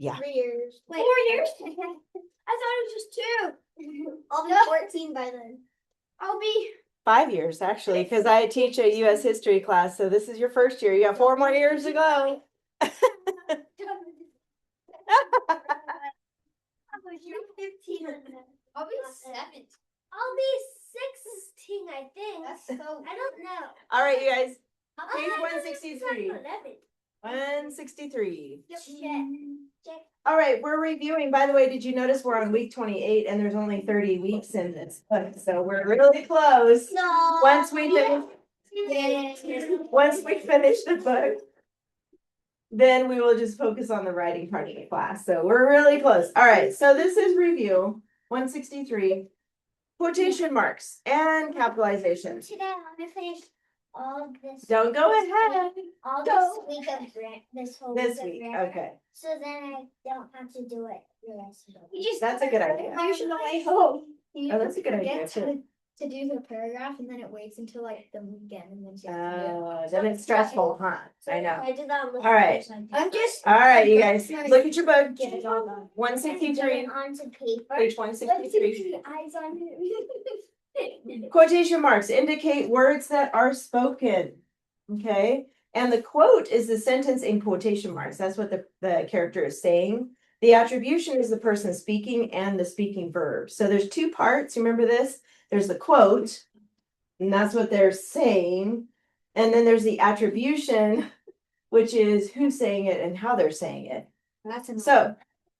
Yeah. 3 years. Wait, 4 years? I thought it was just 2. I'll be 14 by then. I'll be 5 years, actually, because I teach a U.S. history class. So this is your first year. You got 4 more years to go. You're 15. I'll be 17. I'll be 16, I think. That's so. I don't know. All right, you guys. I'll Page be 163. 163. Check. All right, we're reviewing. By the way, did you notice we're on week 28 and there's only 30 weeks in this book? So we're really close. No. Once we finish the book, then we will just focus on the writing part of the class. So we're really close. All right, so this is review 163, quotation marks and capitalization. Today I'm gonna finish all of this. Don't go ahead. All Go. this week of grant. This week, okay. So then I don't have to do it the rest of the week. That's a good idea. Finish on the way home. Oh, that's a good idea too. To do the paragraph and then it waits until like the weekend and then you have to do it. Then it's stressful, huh? I know. I did that on the All right. I'm just. All right, you guys, look at your book. Get it all done. 163, onto paper. page 163. Eyes on it. Quotation marks indicate words that are spoken. Okay, and the quote is the sentence in quotation marks. That's what the character is saying. The attribution is the person speaking and the speaking verb. So there's 2 parts. Remember this? There's the quote, and that's what they're saying. And then there's the attribution, which is who's saying it and how they're saying it. So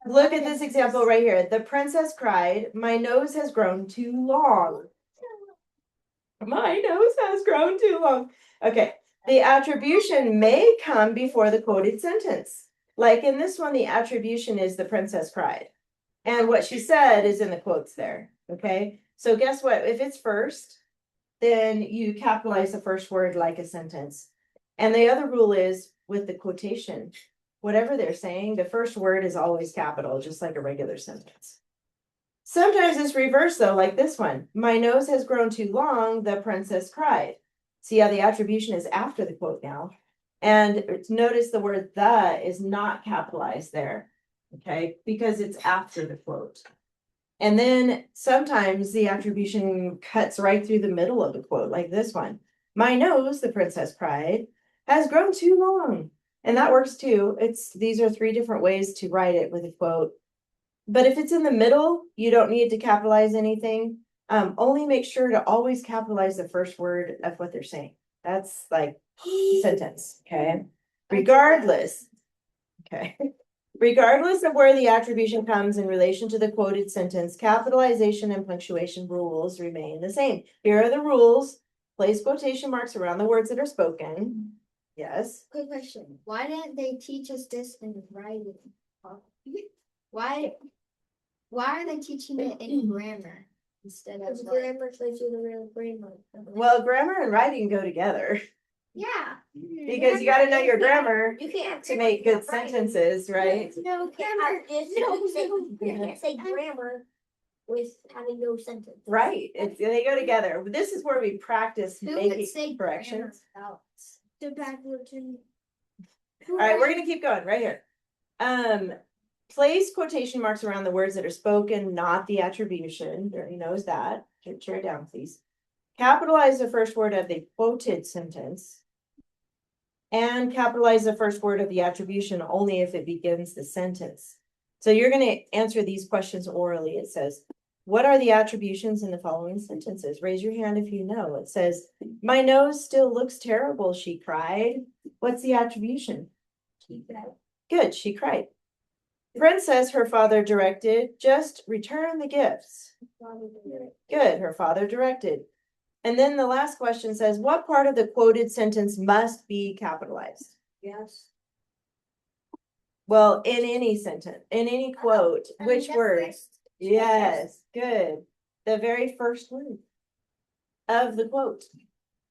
look at this example right here. The princess cried, "My nose has grown too long." My nose has grown too long. Okay. The attribution may come before the quoted sentence. Like in this one, the attribution is the princess cried. And what she said is in the quotes there. Okay. So guess what? If it's first, then you capitalize the first word like a sentence. And the other rule is with the quotation, whatever they're saying, the first word is always capital, just like a regular sentence. Sometimes it's reversed though, like this one. My nose has grown too long, the princess cried. See how the attribution is after the quote now. And notice the word the is not capitalized there, okay? Because it's after the quote. And then sometimes the attribution cuts right through the middle of the quote, like this one. My nose, the princess cried, has grown too long. And that works too. These are 3 different ways to write it with a quote. But if it's in the middle, you don't need to capitalize anything. Only make sure to always capitalize the first word of what they're saying. That's like sentence, okay? Regardless of where the attribution comes in relation to the quoted sentence, capitalization and punctuation rules remain the same. Here are the rules. Place quotation marks around the words that are spoken. Yes. Quick question. Why didn't they teach us this in writing? Why are they teaching it in grammar instead of Because grammar shows you the real grammar. Well, grammar and writing go together Yeah. because you got to know your grammar You can't to make good sentences, right? No grammar. grammar. You can't say grammar with having no sentence. Right. They go together. This is where we practice Who would making say corrections. The backwards and. All right, we're gonna keep going right here. Place quotation marks around the words that are spoken, not the attribution. He knows that. Tear it down, please. Capitalize the first word of the quoted sentence. And capitalize the first word of the attribution only if it begins the sentence. So you're going to answer these questions orally. It says, what are the attributions in the following sentences? Raise your hand if you know. It says, my nose still looks terrible, she cried. What's the attribution? She cried. Good, she cried. Princess, her father directed, just return the gifts. Good, her father directed. And then the last question says, what part of the quoted sentence must be capitalized? Yes. Well, in any sentence, in any quote, which word? Yes, good. The very first word of the quote,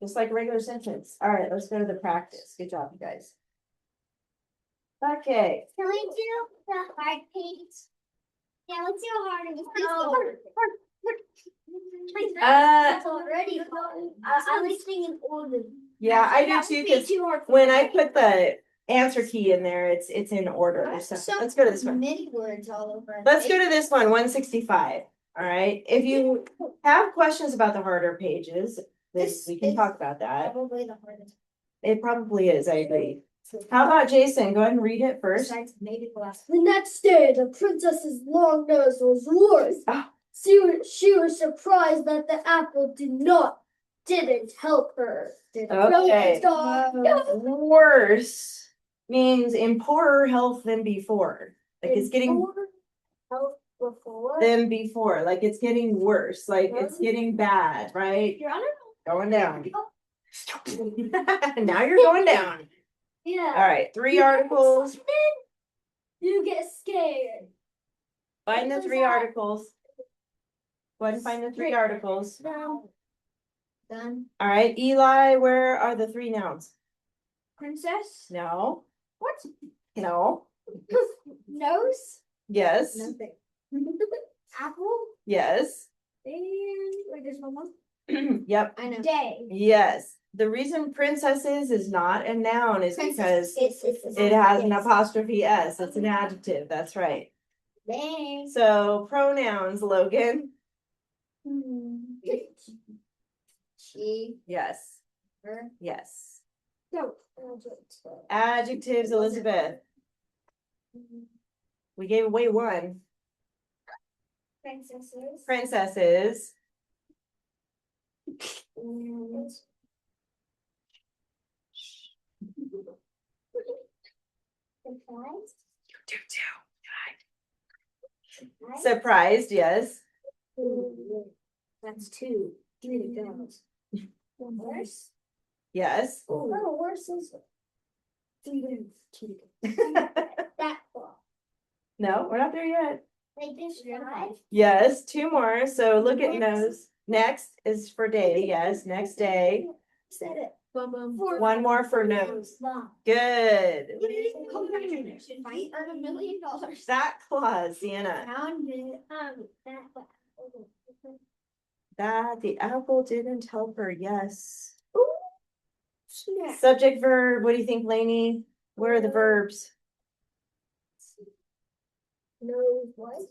just like a regular sentence. All right, let's go to the practice. Good job, you guys. Okay. Can we do the hard page? Yeah, let's do a harder. That's already hard. I'm listening in order. Yeah, I do too, because when I put the answer key in there. It's in order. So let's go to this one. Many words all over. Let's go to this one, 165. All right. If you have questions about the harder pages, This we can is talk about that. Probably the hardest. It probably is, I agree. How about Jason? Go ahead and read it first. Besides maybe the last. The next day, the princess's long nose was worse. Ah. She was surprised that the apple didn't help her. Okay. No. Worse means in poorer health than before. Like it's getting than before. Like it's getting worse. Like it's getting bad, right? Your Honor? Going down. Now you're going down. Yeah. All right, 3 articles. You get scared. Find the 3 articles. Go ahead and find the 3 articles. No. Done. All right, Eli, where are the 3 nouns? Princess? No. What? No. Nose? Yes. Nothing. Apple? Yes. And wait, there's one more. Yep. I know. Day. Yes. The reason princesses is not a noun is because It's it has an apostrophe S. It's an adjective. That's right. Thanks. So pronouns, Logan. She. Yes. Her. Yes. No. Adjectives, Elizabeth. We gave away 1. Princesses. Princesses. And surprise. Surprised, yes. That's 2. 3 to go. Worse. Yes. Oh, worse is 3 to 2 to go. That far. No, we're not there yet. Like this 5. Yes, 2 more. So look at nose. Next is for day. Yes, next day. Said it. 1 more for nose. Mom. Good. Fight of $1 million. That clause, Sienna. Found it. That the apple didn't help her. Yes. Snap. Subject, verb. What do you think, Lainey? Where are the verbs? Nose what?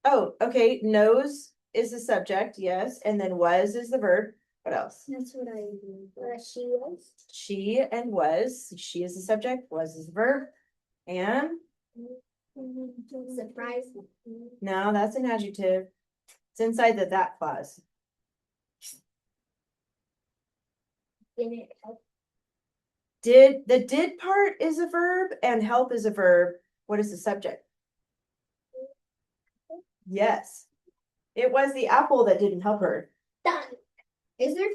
Oh, okay. Nose is the subject. Yes. And then was is the verb. What else? That's what I do. She was. She and was. She is the subject. Was is the verb. And Surprise. no, that's an adjective. It's inside the that clause. Didn't help. Did part is a verb and help is a verb. What is the subject? Yes. It was the apple that didn't help her. Done. Is there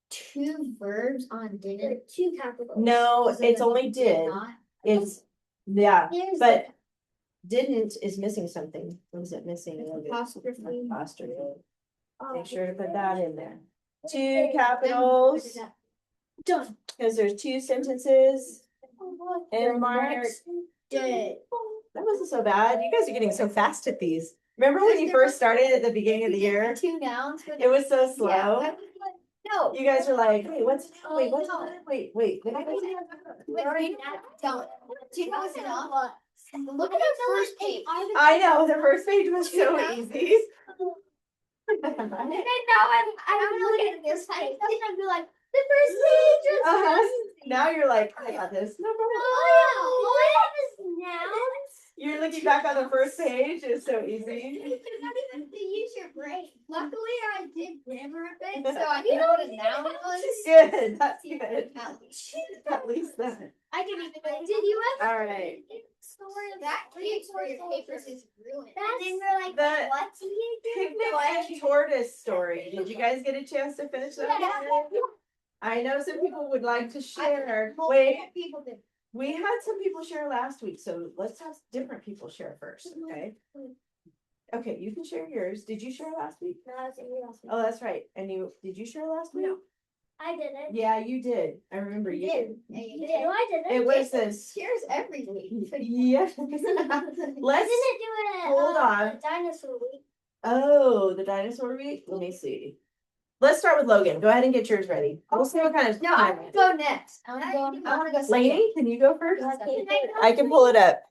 2 verbs on There are didn't? 2 capitals. No, Is it it's a only did. not? It's yeah, Here's but didn't is missing something. What is it missing? Apostrophe. Apostrophe. the, Make sure to put that in there. 2 capitals, Done. because there's 2 sentences. And Mark. Did. That wasn't so bad. You guys are getting so fast at these. Remember when you first started at the beginning of the year? 2 nouns. For It was so slow. Yeah, I was like, no. You guys were like, wait, wait, No. wait. Don't. Do you know what's enough? Look at the first page. I know, the first page was so easy. And then now I'm looking at this page and I'd be like, the first page is Uh-huh. Now you're like, I got this. No problem. all I have is nouns. You're looking back on the first page, it's so easy. You not even to use your brain. Luckily, I did grammar a bit, so I know what a noun was. Good, that's good. At least. At least that. I didn't even know. Did you ever? All right. That page for your papers is ruined. And then we're like, The what do you do? Picnic and tortoise story. Did you guys get a chance to finish that? I know some people would like to share. Wait, People did. we had some people share last week, so let's have different people share first, okay? Okay, you can share yours. Did you share last week? No, I was thinking last week. Oh, that's right. And did you share last week? No. I didn't. Yeah, you did. I remember you did. Yeah, you No, did. I didn't. It was this. Shares every week. Yeah. I didn't Let's, do it. hold on. Dinosaur week. oh, the dinosaur week? Let me see. let's start with Logan. Go ahead and get yours ready. We'll see what kind of No, I time. want to go next. I want to go second. Lainey, can you go first? I can pull it up.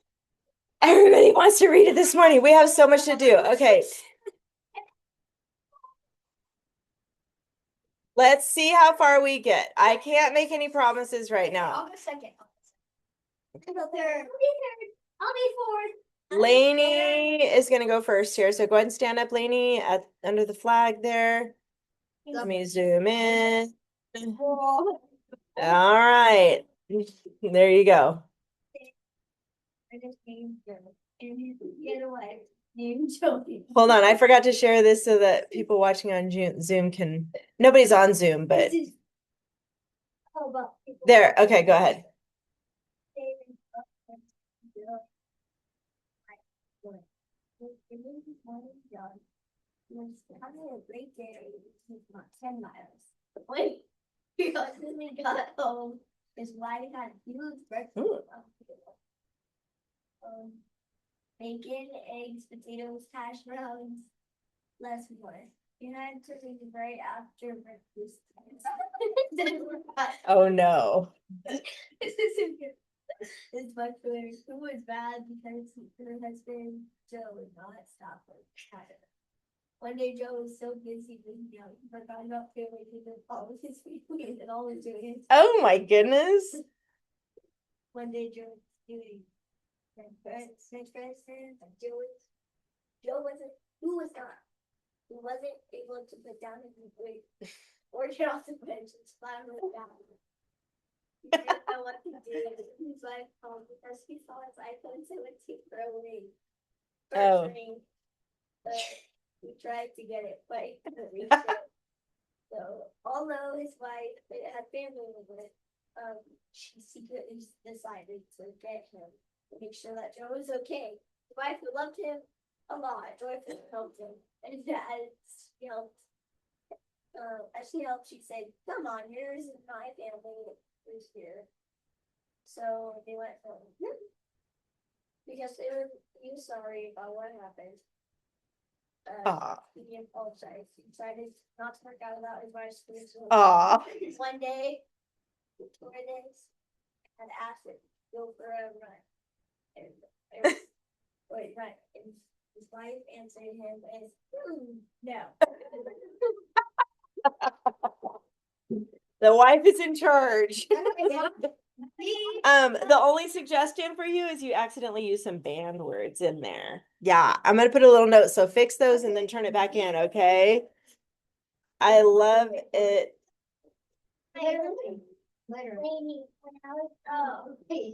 Everybody wants to read it this morning. We have so much to do. Okay. Let's see how far we get. I can't make any promises right now. I'll go second. I'll go third. I'll be fourth. Lainey is going to go first here. So go ahead and stand up, Lainey, under the flag there. Let me zoom in. All right. There you go. Get away. Hold on. I forgot to share this so that people watching on Zoom can. Nobody's on Zoom, but there. Okay, go ahead. Was having a great day. Not 10 miles. Wait, because when we got home, his wife had huge breakfast. Bacon, eggs, potatoes, hash browns, less more. You had to leave right after breakfast. Oh no. This isn't good. It's much better. It was bad because her husband Joe would not stop her. One day Joe was so busy with young, he forgot about family to do all of his weekly and all his doing. Oh my goodness. One day Joe was doing French and Joe wasn't he wasn't able to put down his weight or get off the bench and slam it down. He didn't know what to do. His wife called because he saw his iPhone 17 for a week. Oh. But we tried to get it, but he couldn't reach it. So, although his wife had family with it, she secretly decided to get him to make sure that Joe was okay. His wife who loved him a lot, joyfully helped him, and as she helped, she said, "Come on, yours is my family who's here." So they went home because they were sorry about what happened. He apologized. He decided not to work out about his wife's spiritual. One day, Torres had asked him to go for a run. And his wife answered him as, no. The wife is in charge. The only suggestion for you is you accidentally use some banned words in there. Yeah, I'm gonna put a little note. So fix those and then turn it back in, okay? I love it. Literally,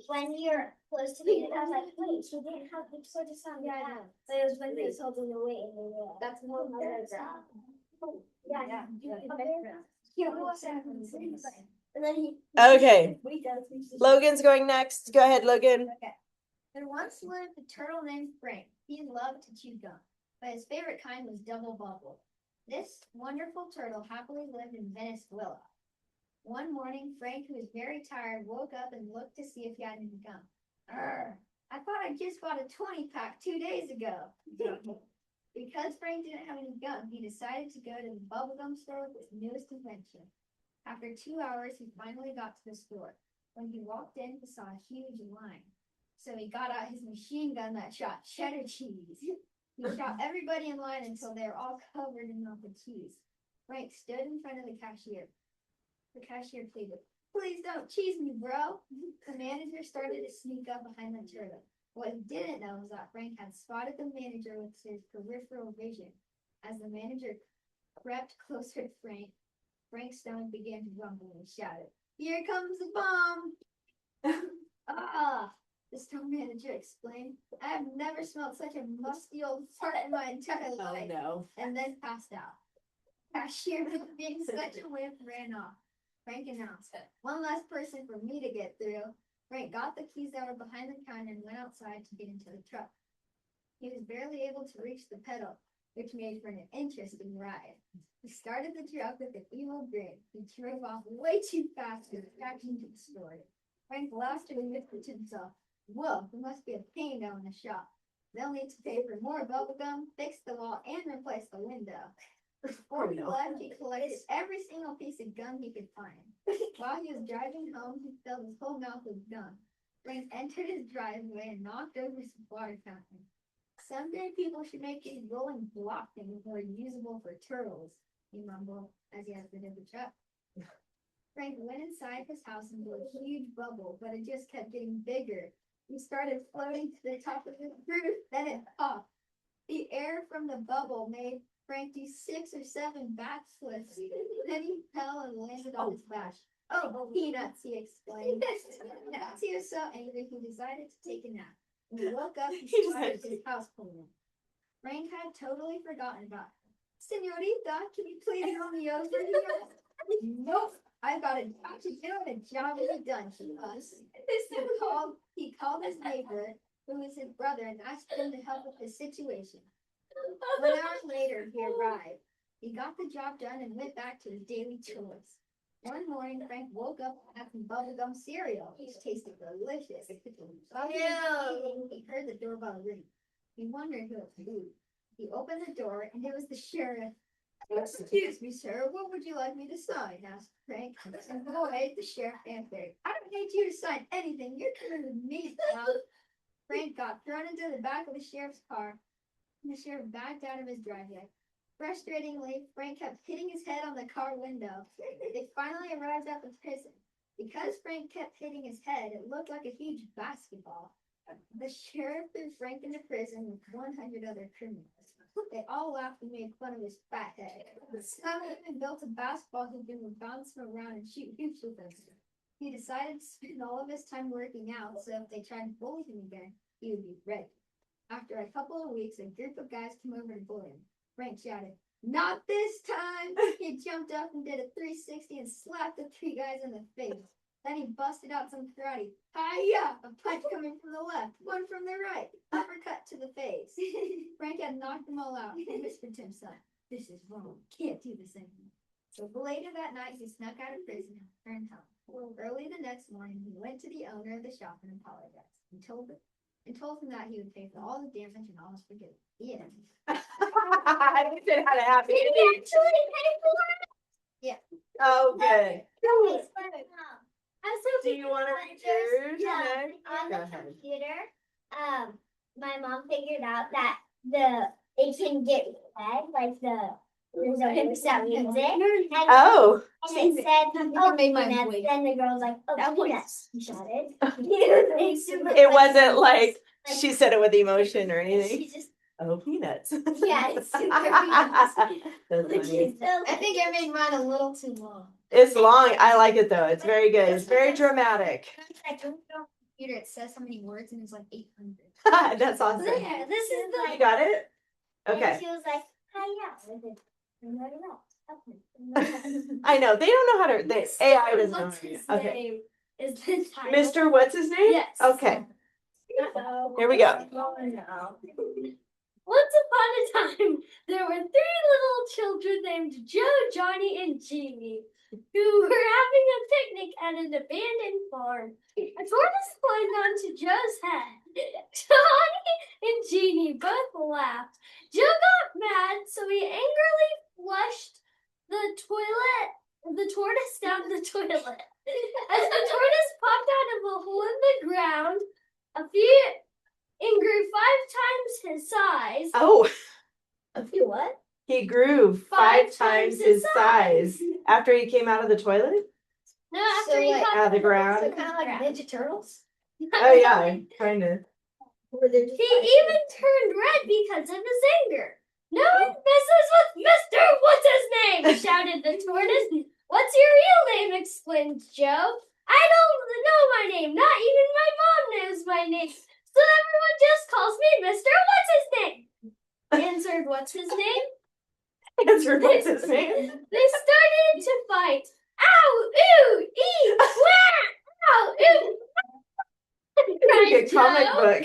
when you're close to me, I was like, wait, she didn't have the sort of sound. Yeah, so it was when they told them to wait in the wheel. That's more better. Yeah. And then he. Okay. Logan's going next. Go ahead, Logan. Okay. There once lived a turtle named Frank. He loved to chew gum, but his favorite kind was double bubble. This wonderful turtle happily lived in Venezuela. One morning, Frank, who was very tired, woke up and looked to see if he had any gum. I thought I just bought a 20-pack 2 days ago. Because Frank didn't have any gum, he decided to go to the bubblegum store with his newest invention. After 2 hours, he finally got to the store. When he walked in, he saw a huge line. So he got out his machine gun that shot cheddar cheese. He shot everybody in line until they were all covered in melted cheese. Frank stood in front of the cashier. The cashier pleaded, "Please don't cheese me, bro." The manager started to sneak up behind the turtle. What he didn't know was that Frank had spotted the manager with his peripheral vision. As the manager crept closer to Frank, Frank's stomach began to rumble and shouted, "Here comes the bomb!" The store manager explained, "I have never smelled such a musty old fart in my entire life." Oh no. And then passed out. Cashier, being such a wimp, ran off. Frank announced, "One last person for me to get through." Frank got the keys out of behind the counter and went outside to get into the truck. He was barely able to reach the pedal, which made for an interesting ride. He started the truck with an evil grin. He drove off way too fast to crash into the store. Frank laughed and whispered to himself, "Whoa, it must be a pain down in the shop. They'll need to pay for more bubblegum, fix the wall, and replace the window." Before he left, he collected every single piece of gum he could find. While he was driving home, he filled his whole mouth with gum. Frank entered his driveway and knocked over some water fountain. Someday people should make these rolling block things more usable for turtles, he mumbled as he exited the truck. Frank went inside his house and blew a huge bubble, but it just kept getting bigger. He started floating to the top of his roof, then it popped. The air from the bubble made Frank do 6 or 7 backflips. Then he fell and landed on his back. Oh, peanuts, he explained. He was so angry he decided to take a nap. When he woke up, he spotted his house cleaner. Frank had totally forgotten about him. Senorita, can you please help me over here? Nope, I've got a job to do and a job to be done, he was. He called his neighbor, who was his brother, and asked him to help with the situation. 1 hour later, he arrived. He got the job done and went back to his daily chores. One morning, Frank woke up and had some bubblegum cereal, which tasted delicious. While he was eating, he heard the doorbell ring. He wondered who it was. He opened the door, and it was the sheriff. Excuse me, sir, what would you like me to sign? Asked Frank. And boy, the sheriff answered, I don't need you to sign anything. You're coming with me, pal. Frank got thrown into the back of the sheriff's car, and the sheriff backed out of his driveway. Frustratingly, Frank kept hitting his head on the car window. They finally arrived at the prison. Because Frank kept hitting his head, it looked like a huge basketball. The sheriff threw Frank into prison with 100 other criminals. They all laughed and made fun of his fat head. Some even built a basketball hoop and would bounce him around and shoot hoops with him. He decided to spend all of his time working out, so if they tried to bully him again, he would be ready. After a couple of weeks, a group of guys came over to bully him. Frank shouted, "Not this time!" He jumped up and did a 360 and slapped the 3 guys in the face. Then he busted out some karate. Hi-ya! A punch coming from the left, one from the right, uppercut to the face. Frank had knocked them all out. He whispered to himself, "This is wrong. Can't do this anymore." So later that night, he snuck out of prison and returned home. Early the next morning, he went to the owner of the shop and apologized, and told him that he would pay for all the damage and all was forgiven. The end. I wish it had a happy Did he ending. actually pay for it? Yeah. Oh, good. I'm so Do you want to read yours? Yeah. Meg? On Go the ahead. computer, my mom figured out that it can get red, like there's a hoops that reads it. And, Oh. and it said, oh, made my peanuts. voice. Then the girl's like, oh, That was- peanuts. Got it. It wasn't like she said it with emotion or anything. She just, Oh, peanuts. yeah, it's super peanuts. That's Which funny. is so I think I made mine a little too long. It's long. I like it though. It's very good. It's very dramatic. I turned it on the computer, it says how many words, and it's like 800. That's awesome. Yeah, this is You got it? And Okay. she was like, hi, yeah. With it. I know. They don't know how to. The AI doesn't know. What's How to. his Okay. name? Is the title? Mr. What's his name? Yes. Okay. Uh-oh. Here we go. Oh, no. Once upon a time, there were 3 little children named Joe, Johnny, and Jeannie, who were having a picnic at an abandoned farm. A tortoise climbed onto Joe's head. Johnny and Jeannie both laughed. Joe got mad, so he angrily flushed the tortoise down the toilet. As the tortoise popped out of a hole in the ground, and grew 5 times his size. Oh, A few what? he grew 5 times his size after he came out of the toilet. No, after So, he like, popped out of the out ground? So kind of like Ninja Turtles? Oh yeah, kind of. He even turned red because of his anger. No one messes with Mr. What's his name? Shouted the tortoise. What's your real name? Exclaimed Joe. I don't know my name. Not even my mom knows my name. So everyone just calls me Mr. What's his name? Answered What's his name? Answer what's his name? They started to fight. Ow! Ooh! Ee! Wah! Ow! Ooh! Like a comic book.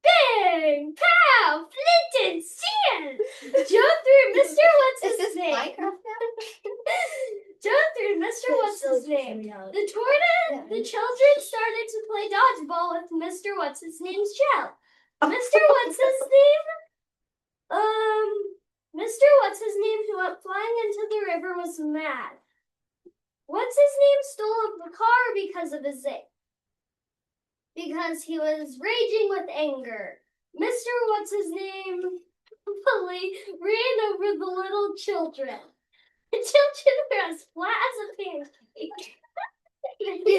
Bang! Pow! Flint and steel! Joe threw Mr. What's Is his this name? Minecraft now? Joe threw Mr. What's his name? The children started to play dodgeball with Mr. What's his name's shell. Mr. What's his name? Mr. What's his name who went flying into the river was mad. What's his name stole the car because he was raging with anger. Mr. What's his name bully ran over the little children. The children were as flat as a pancake. They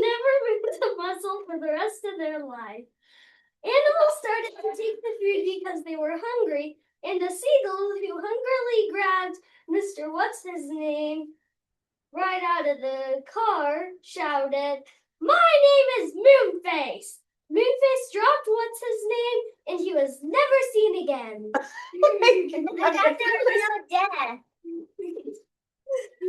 never moved a muscle for the rest of their life. Animals started to take the food because they were hungry, and a seagull who hungrily grabbed Mr. What's his name right out of the car shouted, "My name is Moonface!" Moonface dropped What's his name, and he was never seen again. I thought there was no death.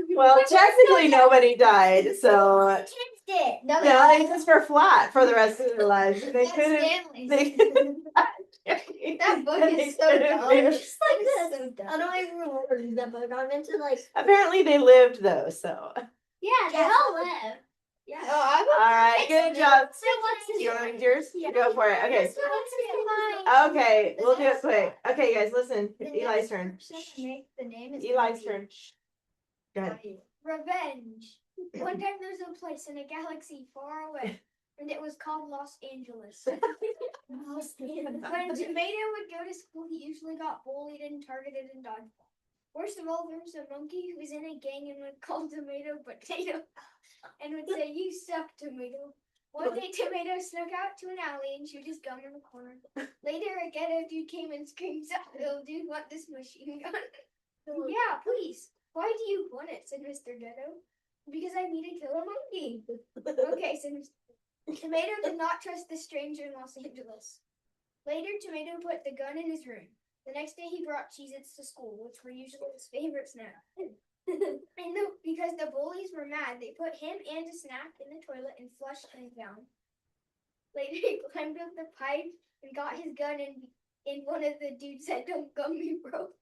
Well, technically nobody died, so Kids did. No, yeah, they just were flat for the rest of their lives. They That's couldn't. Stanley's. They couldn't. That book They is so couldn't dumb. finish. It's like this. So dumb. I don't even remember reading that book. I meant to like. Apparently, they lived though. So, Yeah, they all live. Yeah. Oh, all right, good job. So what's his You want to name? read yours? Yeah. Go for it. Okay. So what's his name? Okay, we'll do it quick. Okay, guys, listen. The Eli's next turn. person, the name is Eli's turn. Go ahead. Revenge. One time there was a place in a galaxy far away, and it was called Los Angeles. When Tomato would go to school, he usually got bullied and targeted in dodgeball. Worst of all, there was a monkey who was in a gang and would call Tomato Potato and would say, "You suck, Tomato." One day, Tomato snuck out to an alley and chewed his gum in the corner. Later, a ghetto dude came and screamed, "Oh, dude, want this machine gun?" "Yeah, please. Why do you want it?" said Mr. Ghetto. "Because I need to kill a monkey." "Okay," said Mr. Tomato did not trust the stranger in Los Angeles. Later, Tomato put the gun in his room. The next day, he brought Cheez-Its to school, which were usually his favorite snack. Because the bullies were mad, they put him and a snack in the toilet and flushed him down. Later, he climbed up the pipe and got his gun, and one of the dudes said, "Don't gun me, bro."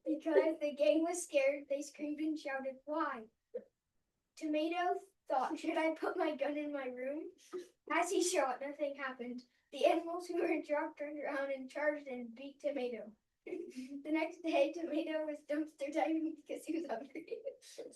Because the gang was scared, they screamed and shouted, "Why?" Tomato thought, "Should I put my gun in my room?" As he shot, nothing happened. The animals who were in shock turned around and charged and beat Tomato. The next day, Tomato was dumpster diving because he was hungry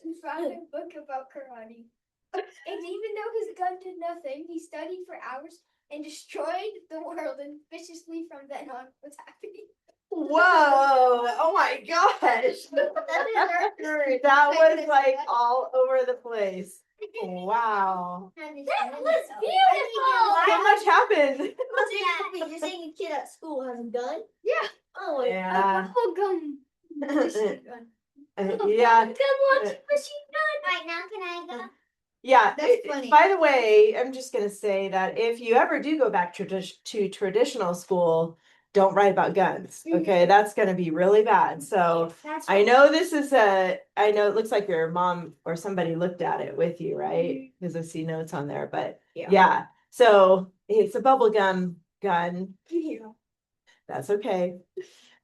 and found a book about karate. And even though his gun did nothing, he studied for hours and destroyed the world, and viciously from then on was happy. Whoa! Oh my gosh! That was like all over the place. Wow. That was beautiful! So much happened. You're saying a kid at school has a gun? Yeah. Oh, Yeah. A gun. Yeah. Gun launching machine gun. Right now, can I go? Yeah. That's funny. By the way, I'm just gonna say that if you ever do go back to traditional school, don't write about guns. Okay, that's gonna be really bad. So I know this is I know it looks like your mom or somebody looked at it with you, right? Because I see notes on there, but yeah. So it's a bubble gum gun. Yeah. That's okay.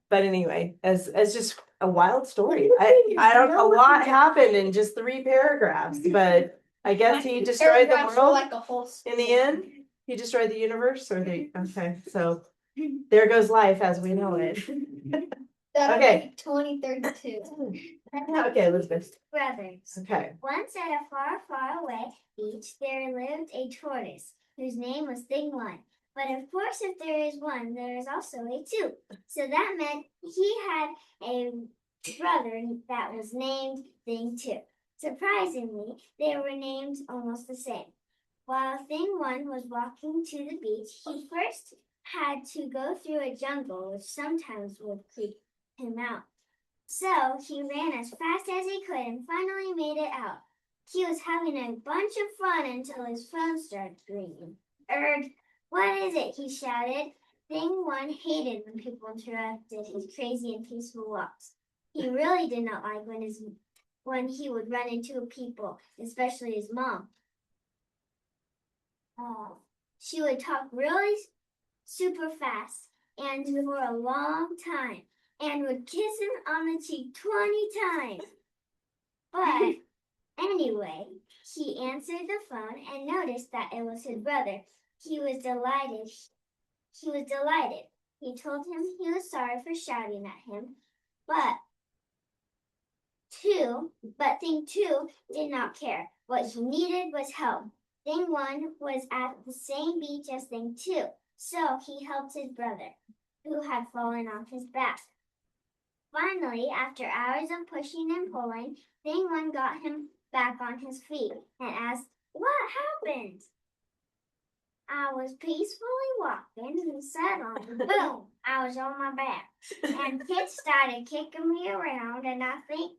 But anyway, as just a wild story. I don't a lot happened in just 3 paragraphs, but I guess he destroyed the world like a whole in the end. He destroyed the universe or the okay, so there goes life as we know it. Okay. 2032. Okay, Elizabeth. Brothers. Okay. Once at a far, far away beach, there lived a tortoise whose name was Thing One. But of course, if there is one, there is also a two. So that meant he had a brother that was named Thing Two. Surprisingly, they were named almost the same. While Thing One was walking to the beach, he first had to go through a jungle, which sometimes would creep him out. So he ran as fast as he could and finally made it out. He was having a bunch of fun until his phone started ringing. "Erg, what is it?" he shouted. Thing One hated when people interrupted his crazy and peaceful walks. He really did not like when he would run into people, especially his mom. She would talk really super fast and for a long time and would kiss him on the cheek 20 times. But anyway, he answered the phone and noticed that it was his brother. He was delighted. He told him he was sorry for shouting at him, but thing two did not care. What he needed was help. Thing one was at the same beach as thing two, so he helped his brother, who had fallen off his back. Finally, after hours of pushing and pulling, thing one got him back on his feet and asked, "What happened?" I was peacefully walking and suddenly, boom, I was on my back. And kids started kicking me around, and I think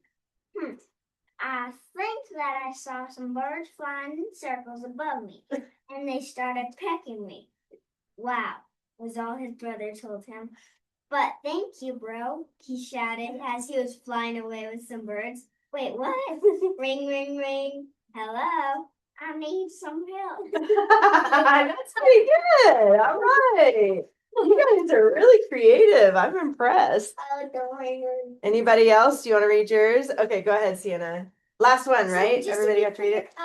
that I saw some birds flying in circles above me, and they started pecking me. Wow, was all his brother told him. But thank you, bro, he shouted as he was flying away with some birds. Wait, what? Ring, ring, ring. Hello, I need some help. That's pretty good. All right. You guys are really creative. I'm impressed. Anybody else? Do you want to read yours? Okay, go ahead, Sienna. Last one, right? Everybody got to read it.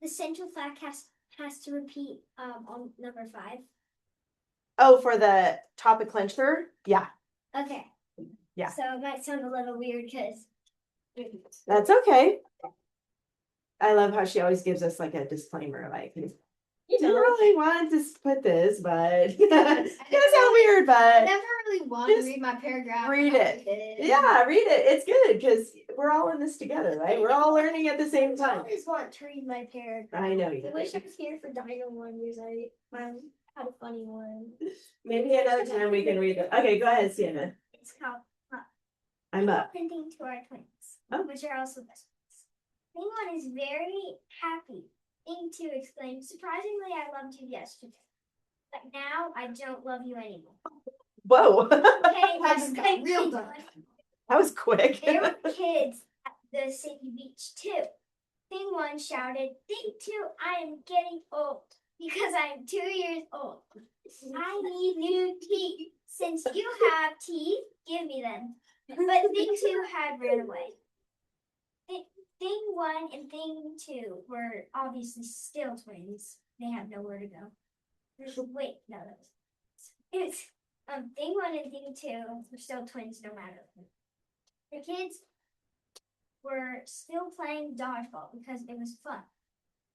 The central fact has to repeat on number 5. Oh, for the topic clincher? Yeah. Okay. Yeah. So it might sound a little weird because That's okay. I love how she always gives us like a disclaimer, like, you know, really wanted to put this, but it's gonna sound weird, but I never really want to read my paragraph. read it. Yeah, read it. It's good because we're all in this together, right? We're all learning at the same I time. always want to read my paragraph. I know you. I wish I was here for Dino Wonders. I had a funny one. Maybe another time we can read it. Okay, go ahead, Sienna. It's called I'm up. Printing to our twins, Oh. which are also best friends. Thing one is very happy. Thing two exclaimed, "Surprisingly, I loved you yesterday, but now I don't love you anymore." Whoa. Okay, That's real dark. That was quick. There were kids at the city beach too. Thing one shouted, "Thing two, I am getting old because I am 2 years old. I need new teeth. Since you have teeth, give me them." But thing two had ran away. Thing one and thing two were obviously still twins. They have nowhere to go. Wait, no, that was it's thing one and thing two were still twins no matter. The kids were still playing dodgeball because it was fun.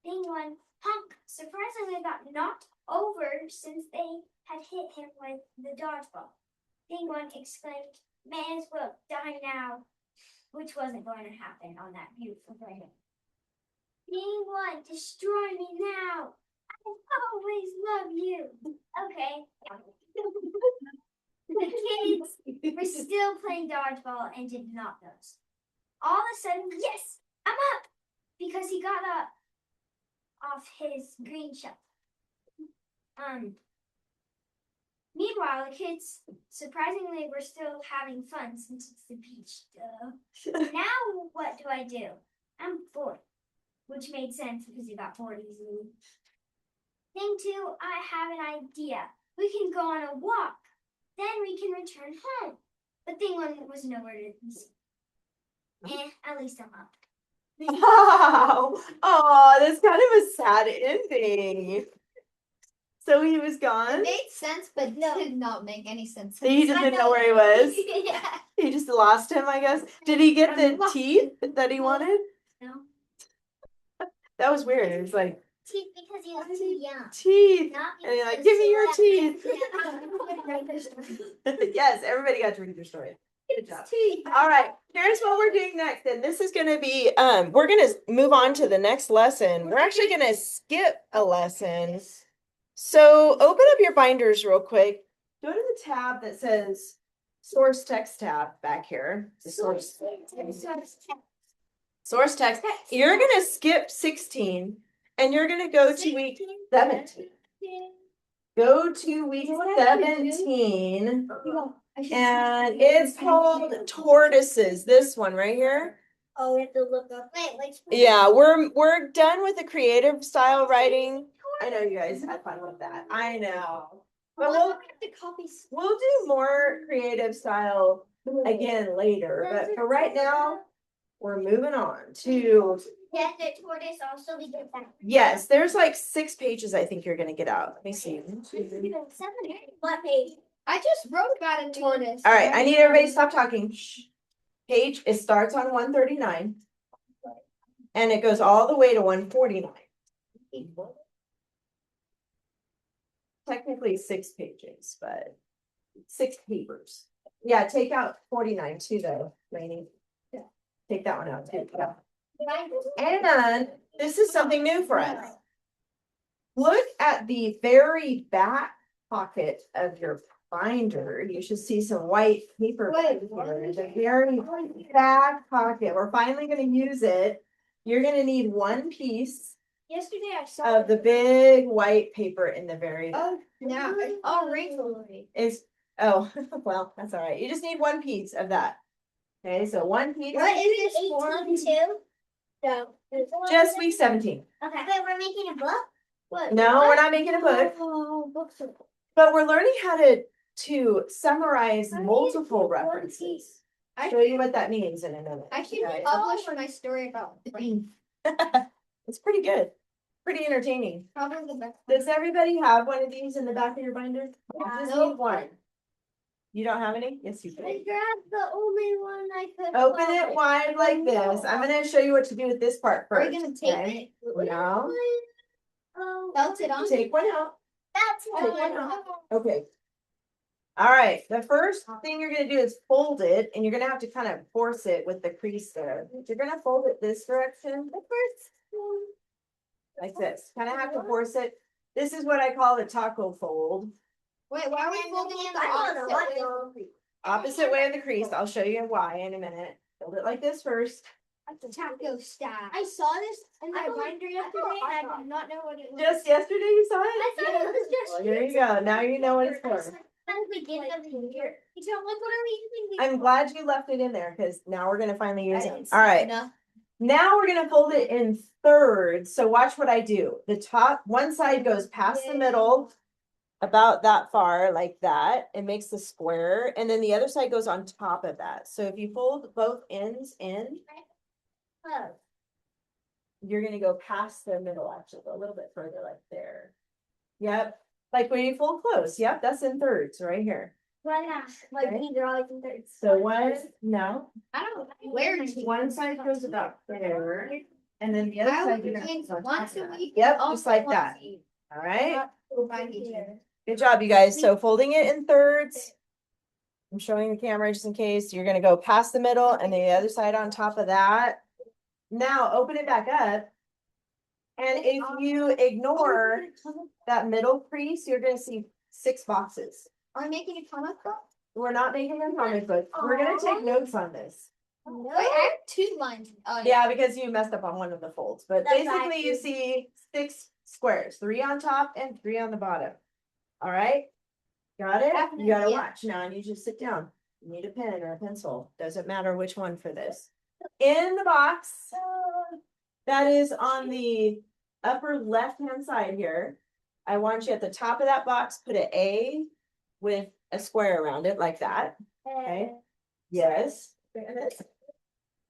Thing one, honk, surprisingly got knocked over since they had hit him with the dodgeball. Thing one exclaimed, "May as well die now," which wasn't going to happen on that beautiful day. Thing one, destroy me now. I always love you. Okay. The kids were still playing dodgeball and did not notice. All of a sudden, yes, I'm up, because he got up off his green shelf. Meanwhile, the kids surprisingly were still having fun since it's the beach. Now what do? I'm bored, which made sense because he got bored easily. Thing two, I have an idea. We can go on a walk. Then we can return home. But thing one was nowhere to be seen. At least I'm up. Wow. Oh, that's kind of a sad ending. So he was gone? It made sense, but did not make any sense. He just didn't know where he was. Yeah. He just lost him, I guess. Did he get the teeth that he wanted? No. That was weird. It was like, Teeth because he was too young. teeth. Not And you're like, because give me your he teeth. Yes, everybody got to read your story. Good job. Teeth. All right, here's what we're doing next. And this is going to be, we're going to move on to the next lesson. We're actually going to skip a lesson. So open up your binders real quick. Go to the tab that says source text tab back here. The source text. You're going to skip 16 and you're going to go to week 17. Go to week 17. And it's called tortoises. This one right here. Oh, we have to look up. Wait, Yeah, we're done with the creative style writing. I know you guys had fun with that. I know. But we'll do more creative style again later. But for right now, we're moving on to. Yes, the tortoise also we get that. Yes, there's like 6 pages I think you're gonna get out. Let me see. 7. What page? I just wrote about a tortoise. All right, I need everybody to stop talking. Shh. Page, it starts on 139. And it goes all the way to 149. Technically 6 pages, but 6 papers. Yeah, take out 49 too, though, Lainey. Yeah. Take that one out too. Yeah. And this is something new for us. Look at the very back pocket of your binder. You should see some white paper. Wait, here. The very back pocket. We're finally going to use it. You're going to need one piece Yesterday I saw of the big white paper in the very back. Oh, now it's all wrinkly. Is oh well, that's all right. You just need one piece of that. Okay, so one piece. What is this for? 18 No. Just week 17. Okay. Wait, we're making a book? What? No, we're not making a book, Oh, books are but we're learning how to summarize multiple references. I'll show you what that means in a minute. I should guys. publish my story about brain. It's pretty good. Pretty entertaining. Probably the best. Does everybody have one of these in the back of your binder? Yeah. Just Nope. need one. You don't have any? Yes, you do. I grabbed the only one I could. Open it wide like this. I'm gonna show you what to do with this part Are first. you gonna tape okay? it? No. Oh, Belt it on? Take one out. that's Take one out. Okay. All right. The first thing you're gonna do is fold it, and you're gonna have to kind of force it with the crease there. You're gonna fold it this direction. The first one. Like this. Kind of have to force it. This is what I call the taco fold. Wait, why are we folding it the I don't know opposite what way? Opposite way of the crease. I'll show you why in a minute. Fold it like this first. That's a taco style. I saw this in I my thought- binder I yesterday, thought- and I did not know what it was. Just yesterday you saw it? I thought it was just. Well, here you go. Now you know what it's for. At the beginning of the year. So I'm like, what are we using? I'm glad you left it in there because now we're gonna finally use I it. didn't All see right. enough. Now we're gonna fold it in thirds. So watch what I do. The top, one side goes past the middle, about that far, like that. It makes the square, and then the other side goes on top of that. So if you fold both ends in, Oh, you're gonna go past the middle, actually, a little bit further, like there. Yep, like when you fold close. Yep, that's in thirds right here. well, yeah, like Okay. these are always in thirds. So one, no, I don't know where to one side goes about there, and then the other I side. would you're gonna think put on once top a of that. week. Yep, also just like once that. a week. All right. Find it here. Good job, you guys. So folding it in thirds. I'm showing the camera just in case. You're gonna go past the middle and the other side on top of that. Now open it back up. And if you ignore that middle crease, you're gonna see 6 boxes. Are we making a comic book? We're not making a comic book. We're gonna take notes on this. Wait, I have 2 lines. Oh, Yeah, because you messed up on one of the folds, but That's what I basically you did. see 6 squares, 3 on top and 3 on the bottom. All right, got it? You gotta Yeah. watch now, and you just sit down. You need a pen or a pencil, doesn't matter which one for this. In the box, that is on the upper left-hand side here. I want you at the top of that box, put an A with a square around it like that. Okay. Yes.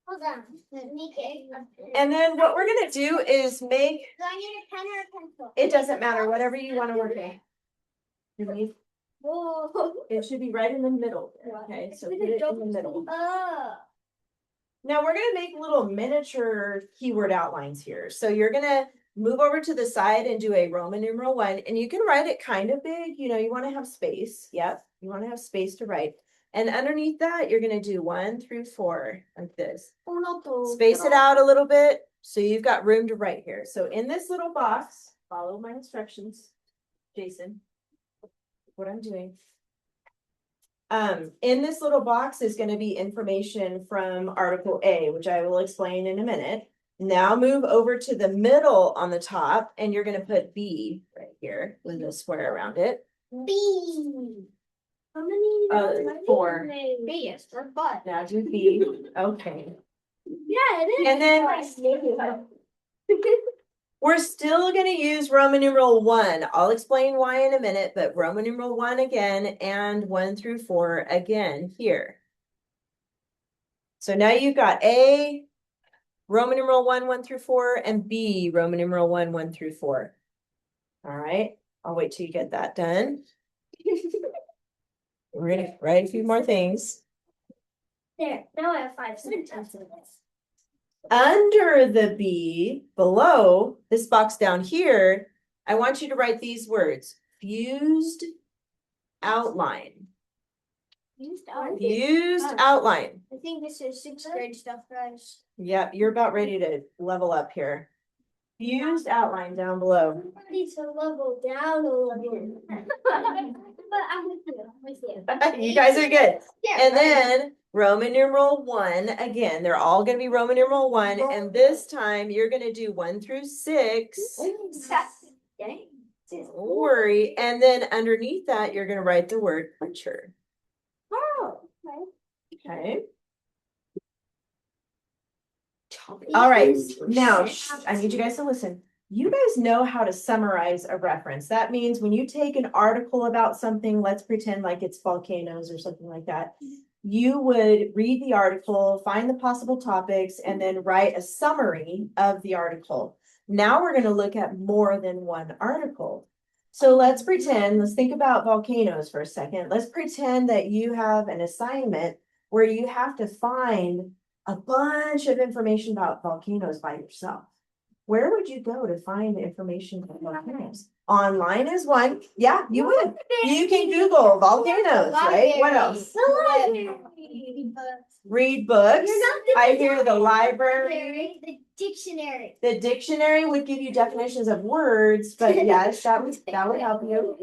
Hold on. Okay. And then what we're gonna do is make, Do I need a pen or a pencil? it doesn't matter, whatever you wanna work in. You need- Whoa. It should be right in the middle, okay, so put it in the middle. Oh. Now we're gonna make little miniature keyword outlines here. So you're gonna move over to the side and do a Roman numeral 1, and you can write it kind of big, you know, you wanna have space. Yep, you wanna have space to write. And underneath that, you're gonna do 1 through 4 like this. Space it out a little bit, so you've got room to write here. So in this little box, follow my instructions, Jason. What I'm doing. In this little box is gonna be information from Article A, which I will explain in a minute. Now move over to the middle on the top, and you're gonna put B right here with a square around it. B. How many? 4. B is for butt. Now do B, okay. Yeah, it is. And then we're still gonna use Roman numeral 1. I'll explain why in a minute, but Roman numeral 1 again and 1 through 4 again here. So now you've got A, Roman numeral 1, 1 through 4, and B, Roman numeral 1, 1 through 4. All right, I'll wait till you get that done. We're gonna write a few more things. There, now I have 5 sentences. Under the B, below this box down here, I want you to write these words. Fused outline. Used out. Fused outline. I think this is 6th grade stuff, guys. Yep, you're about ready to level up here. Fused outline down below. I'm ready to level down a little. But I'm with you. I'm with you. You guys are good. Yeah, And right. then Roman numeral 1, again, they're all gonna be Roman numeral 1, and this time you're gonna do 1 through 6. Dang. Don't worry. And then underneath that, you're gonna write the word puncher. Oh, Okay. All right. Now, I need you guys to listen. You guys know how to summarize a reference. That means when you take an article about something, let's pretend like it's volcanoes or something like that. You would read the article, find the possible topics, and then write a summary of the article. Now we're going to look at more than one article. So let's think about volcanoes for a second. Let's pretend that you have an assignment where you have to find a bunch of information about volcanoes by yourself. Where would you go to find information about volcanoes? Online is one. Yeah, you would. You can Google volcanoes, right? What else? Read books. I hear the library. The dictionary. The dictionary would give you definitions of words, but yes, that would help you.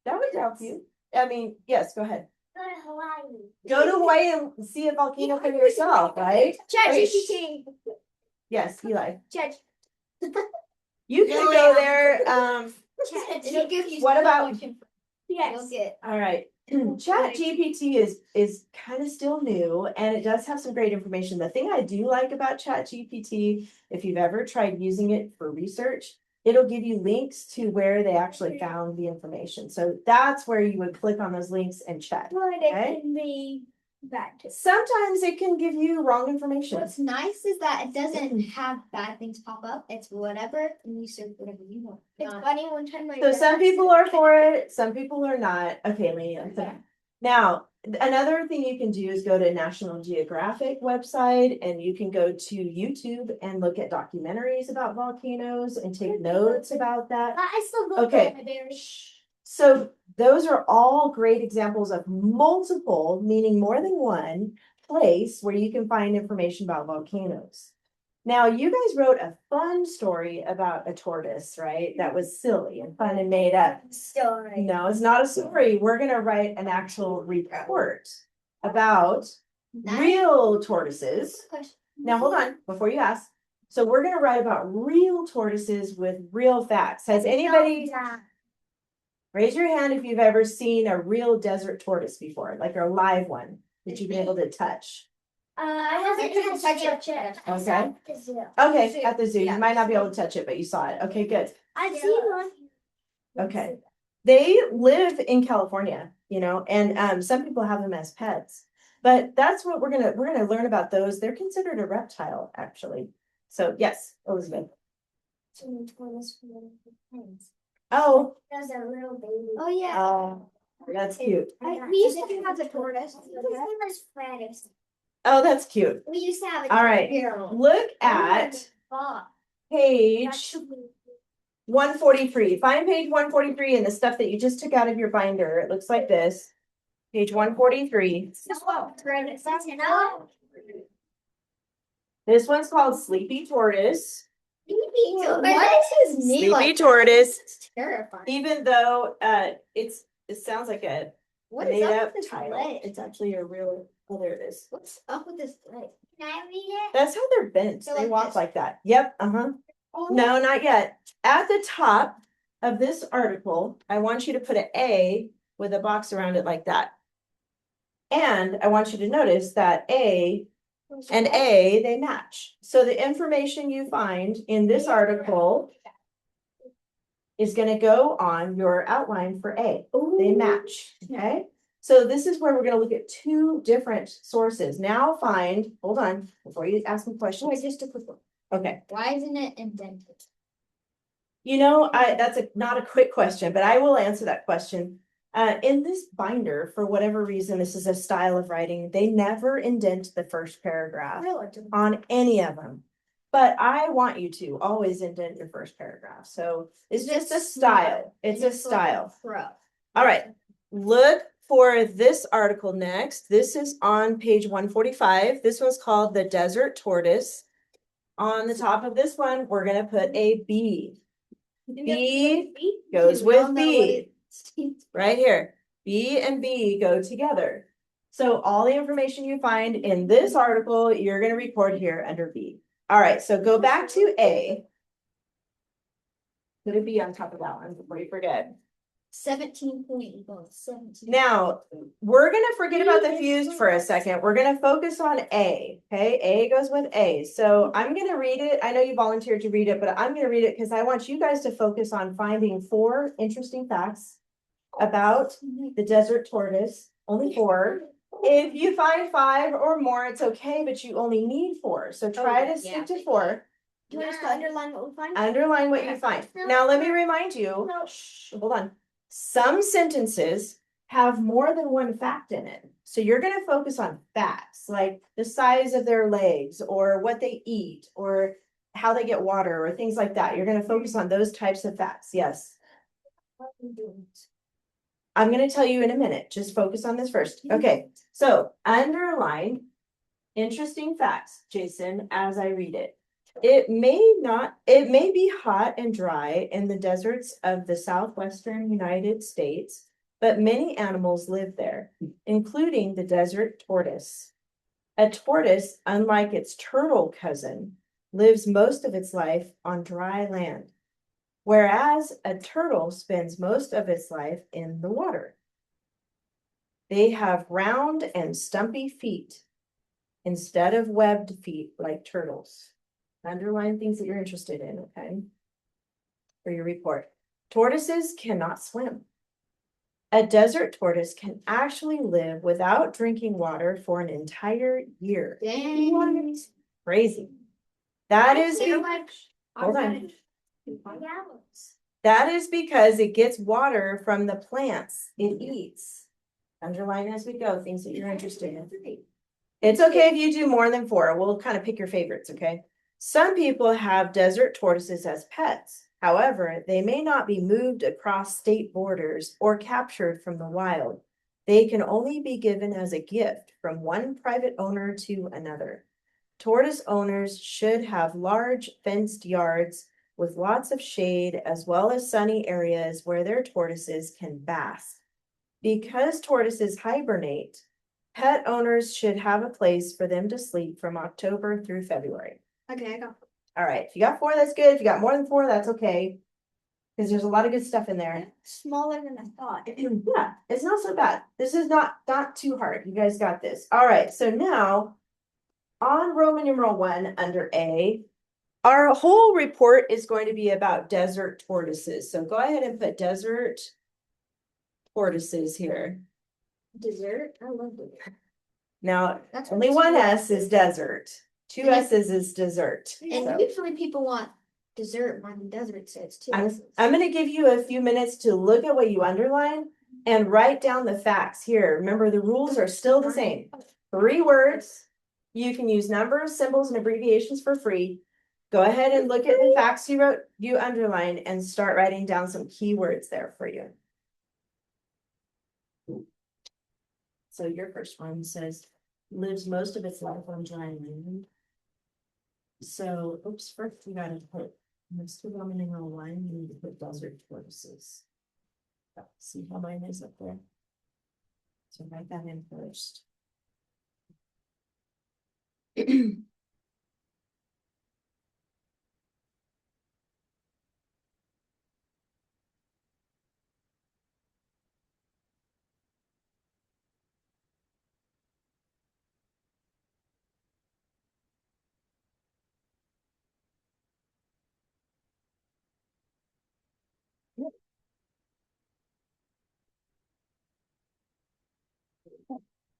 That would help you. I mean, yes, go ahead. Go to Hawaii. Go to Hawaii and see a volcano for yourself, right? ChatGPT. Yes, Eli. Chat. You can go there. It'll give you What so about- much info. Yes. You'll get. All right. Chat GPT is kind of still new and it does have some great information. The thing I do like about Chat GPT, if you've ever tried using it for research, it'll give you links to where they actually found the information. So that's where you would click on those links and check. But Okay. it can be bad too. Sometimes it can give you wrong information. What's nice is that it doesn't have bad things pop up. It's whatever, and you search whatever you want. It's funny one time my So some dad people said- are for it, some people are not. Okay, Leah. Now, another thing you can do is go to National Geographic website and you can go to YouTube and look at documentaries about volcanoes and take notes about that. I still look Okay. at my berry. So those are all great examples of multiple, meaning more than one place where you can find information about volcanoes. Now, you guys wrote a fun story about a tortoise, right? That was silly and fun and made up. Story. No, it's not a story. We're gonna write an actual report about real tortoises. Now, hold on, before you ask. So we're gonna write about real tortoises with real facts. Has anybody, raise your hand if you've ever seen a real desert tortoise before, like a live one that you've been able to touch? I haven't couldn't touch it. Okay. Okay. Okay, at the zoo, Yeah. you might not be able to touch it, but you saw it. Okay, good. I've seen one. Okay. They live in California, and some people have them as pets. But that's what we're gonna learn about those. They're considered a reptile, actually. So yes, Elizabeth. Oh, There's a little baby. Oh yeah. that's cute. We used to have a tortoise. His name was Fred. Oh, that's cute. We used to have a All right. girl. Look at page 143. Find page 143 and the stuff that you just took out of your binder. It looks like this. Page 143. This one's called Sleepy Tortoise. Why is his knee Sleepy like that? tortoise. It's terrifying. Even though it sounds like a What is made up up with his title. leg? It's actually a real, oh, there it is. What's up with his leg? Can I read it? That's how they're bent. So They like walk this. like that. Yep, uh-huh. Oh, No, not yet. At the top of this article, I want you to put an A with a box around it like that. And I want you to notice that A and A, they match. So the information you find in this article is gonna go on your outline for A. They match, okay? So this is where we're gonna look at two different sources. Now hold on, before you ask me questions. Wait, just a quick one. Okay. Why isn't it indented? That's not a quick question, but I will answer that question. In this binder, for whatever reason, this is a style of writing, they never indent the first paragraph on any of them. But I want you to always indent your first paragraph. So it's just a style. It's a style. All right. Look for this article next. This is on page 145. This one's called The Desert Tortoise. On the top of this one, we're going to put a B. B goes with B. Right here. B and B go together. So all the information you find in this article, you're going to record here under B. All right, so go back to A. Put a B on top of that one before you forget. 17 point equals 17. Now, we're going to forget about the fused for a second. We're going to focus on A, okay? A goes with A. So I'm going to read it. I know you volunteered to read it, but I'm going to read it because I want you guys to focus on finding 4 interesting facts about the desert tortoise. Only 4. If you find 5 or more, it's okay, but you only need 4. So try to stick to 4. Do you want us to underline what we find? Underline what you find. Now, let me remind you, shh, hold on. Some sentences have more than one fact in it. So you're going to focus on facts, like the size of their legs or what they eat or how they get water or things like that. You're going to focus on those types of facts. Yes. I'm going to tell you in a minute. Just focus on this first. Okay. So underline interesting facts, Jason, as I read it. It may be hot and dry in the deserts of the southwestern United States, but many animals live there, including the desert tortoise. A tortoise, unlike its turtle cousin, lives most of its life on dry land, whereas a turtle spends most of its life in the water. They have round and stumpy feet instead of webbed feet like turtles. Underline things that you're interested in, okay? For your report. Tortoises cannot swim. A desert tortoise can actually live without drinking water for an entire year. Dang. Crazy. That is hold on. That is because it gets water from the plants it eats. Underline as we go, things that you're interested in. It's okay if you do more than 4. We'll kind of pick your favorites, okay? Some people have desert tortoises as pets. However, they may not be moved across state borders or captured from the wild. They can only be given as a gift from one private owner to another. Tortoise owners should have large fenced yards with lots of shade as well as sunny areas where their tortoises can bask. Because tortoises hibernate, pet owners should have a place for them to sleep from October through February. Okay, I got. All right, if you got 4, that's good. If you got more than 4, that's okay. Because there's a lot of good stuff in there. Smaller than I thought. Yeah, it's not so bad. This is not too hard. You guys got this. All right, so now on Roman numeral 1 under A, our whole report is going to be about desert tortoises. So go ahead and put desert tortoises here. Dessert? I love dessert. Now, That's only one S is desert. 2 S's is dessert. And So usually people want dessert more than desert, so it's 2 S's. I'm going to give you a few minutes to look at what you underline and write down the facts here. Remember, the rules are still the same. 3 words. You can use numbers, symbols, and abbreviations for free. Go ahead and look at the facts you underlined and start writing down some keywords there for you. So your first one says, lives most of its life on dry land. So, oops, first you gotta put, next to Roman numeral 1, you need to put desert tortoises. See how mine is up there? So write that in first.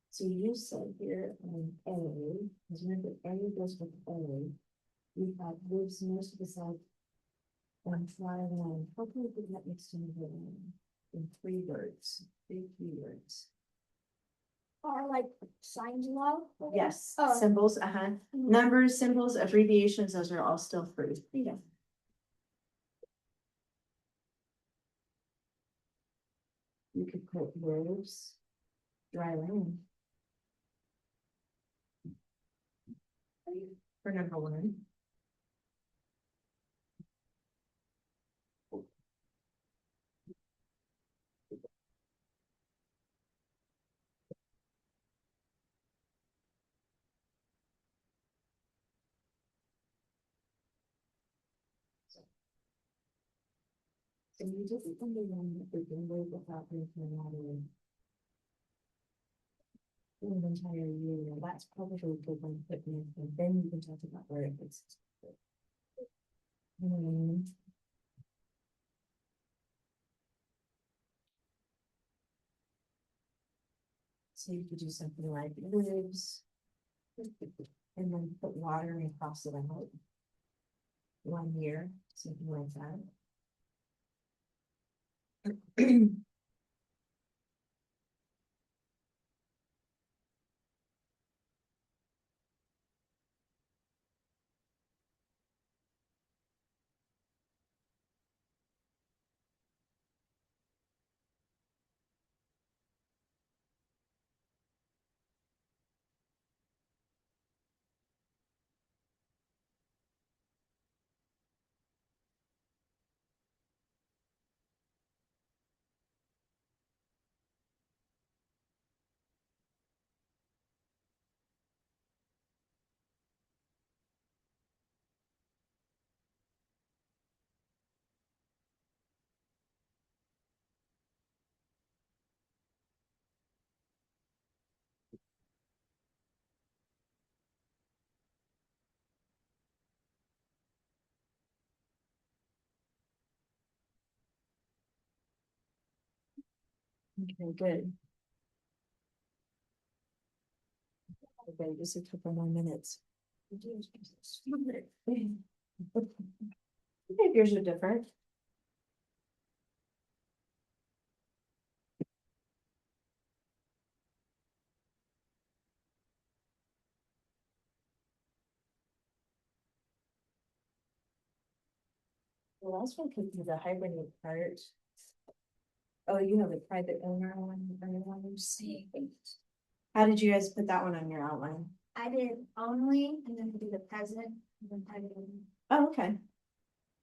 So you said here A, because remember A goes with A. We have lives most of his life on dry land. How can we put that next to the line? in 3 words, 3 keywords. Or like signs and all? Yes, Oh. symbols, numbers, symbols, abbreviations, those are all still free. Yeah. You could put words, dry land. For number 1. So you just put the one that we can move without making out of an entire year. That's probably a good one to put in, and then you can talk about where it is. So you could do something like lives, and then put water and cross it out. 1 year, something like that. Okay, good. Okay, just a couple more minutes. Behaviors are different. The last one could be the hibernate part. Oh, you have a private owner one. See. How did you guys put that one on your outline? I did only, and then do the president, and then I did. Oh, okay.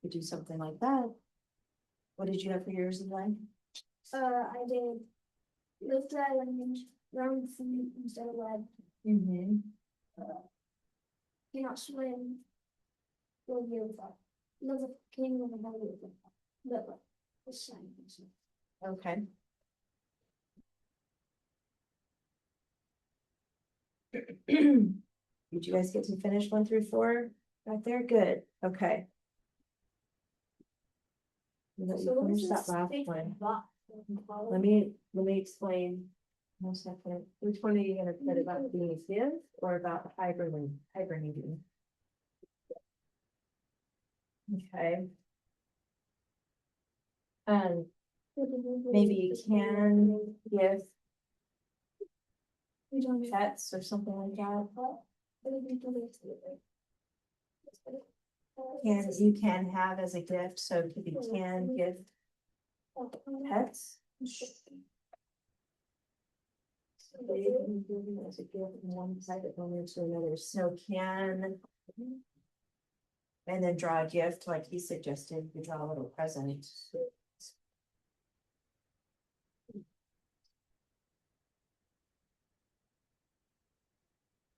You do something like that. What did you have for yours, Elaine? I did lift dry land, run feet instead of lead, Mm-hmm. cannot swim. Go here with that. Live a king of a belly with that. But like, the sign. Okay. Did you guys get to finish 1 through 4? Right there, good, okay. Let me finish that last one. Let me explain. 1 second. Which one are you gonna put, about being a gift or about hibernating? Okay. Maybe you can give pets or something like that. You can have as a gift, so it could be can give pets. So they can be given as a gift from one private owner to another, so can. And then draw a gift like he suggested, you draw a little present.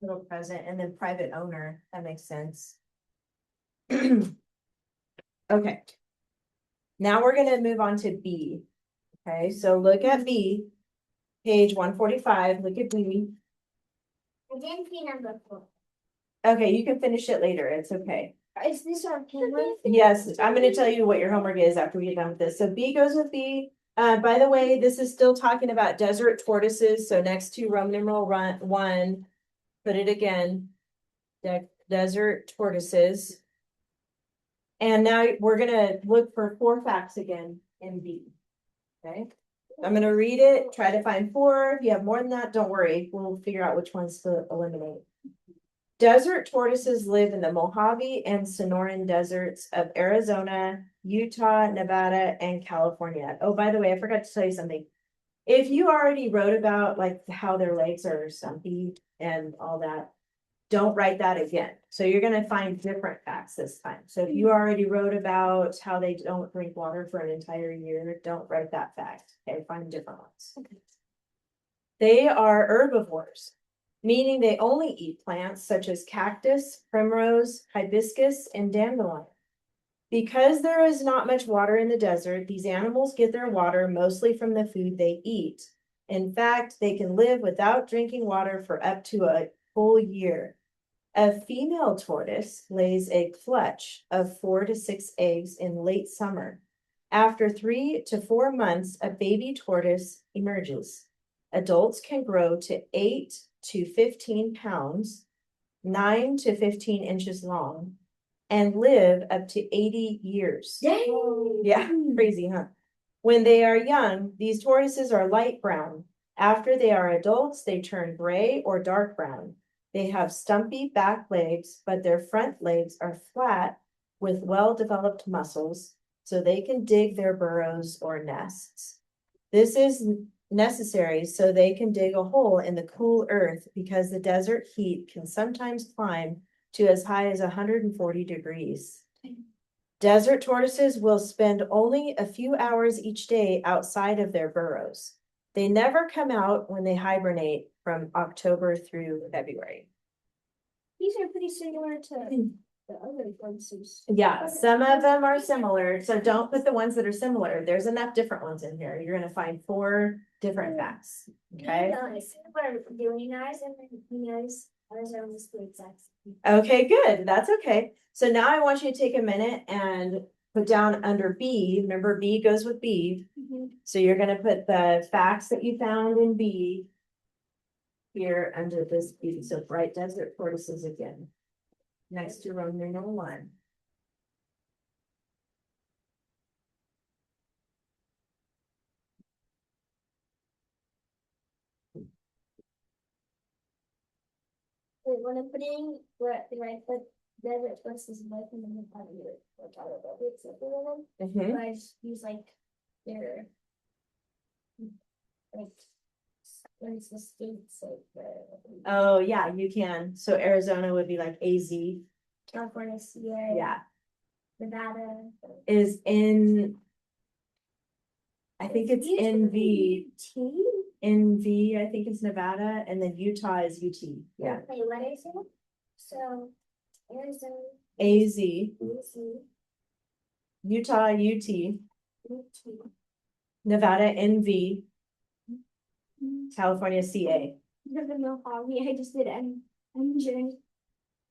Little present, and then private owner, that makes sense. Okay. Now we're gonna move on to B. Okay, so look at B, page 145, look at B. I didn't see number 4. Okay, you can finish it later, it's okay. Is this our homework? Yes, I'm gonna tell you what your homework is after we get done with this. So B goes with B. By the way, this is still talking about desert tortoises, so next to Roman numeral 1, put it again. Desert tortoises. And now we're gonna look for 4 facts again in B. Okay, I'm gonna read it, try to find four. If you have more than that, don't worry. We'll figure out which ones to eliminate. Desert tortoises live in the Mojave and Sonoran deserts of Arizona, Utah, Nevada, and California. Oh, by the way, I forgot to tell you something. If you already wrote about like how their legs are stumpy and all that, don't write that again. So you're gonna find different facts this time. So if you already wrote about how they don't drink water for an entire year, don't write that fact. Okay, find different ones. They are herbivores, meaning they only eat plants such as cactus, primrose, hibiscus, and dandelion. Because there is not much water in the desert, these animals get their water mostly from the food they eat. In fact, they can live without drinking water for up to a full year. A female tortoise lays a clutch of 4 to 6 eggs in late summer. After 3 to 4 months, a baby tortoise emerges. Adults can grow to 8 to 15 pounds, 9 to 15 inches long, and live up to 80 years. Dang. Yeah, crazy, huh? When they are young, these tortoises are light brown. After they are adults, they turn gray or dark brown. They have stumpy back legs, but their front legs are flat with well-developed muscles, so they can dig their burrows or nests. This is necessary so they can dig a hole in the cool earth because the desert heat can sometimes climb to as high as 140 degrees. Desert tortoises will spend only a few hours each day outside of their burrows. They never come out when they hibernate from October through February. These are pretty similar to the other tortoises. Yeah, some of them are similar, so don't put the ones that are similar. There's enough different ones in here. You're gonna find 4 different facts, okay? We're doing ours and then ours are almost the exact same. Okay, good. That's okay. So now I want you to take a minute and put down under B. Remember, B goes with B. So you're gonna put the facts that you found in B here under this B. So bright desert tortoises again, next to Roman numeral 1. Wait, when I'm putting right foot desert versus life and then how do you talk about it except for them? But I just use like their like where's the states like Oh, yeah, you can. So Arizona would be like AZ. California, CA, Yeah, Nevada. is in, I think it's NV. NV, I think it's Nevada, and then Utah is UT. Yeah. Wait, what is it? So Arizona, AZ, BC, Utah UT, UT. Nevada NV, California CA. Doesn't know how me. I just did engineering.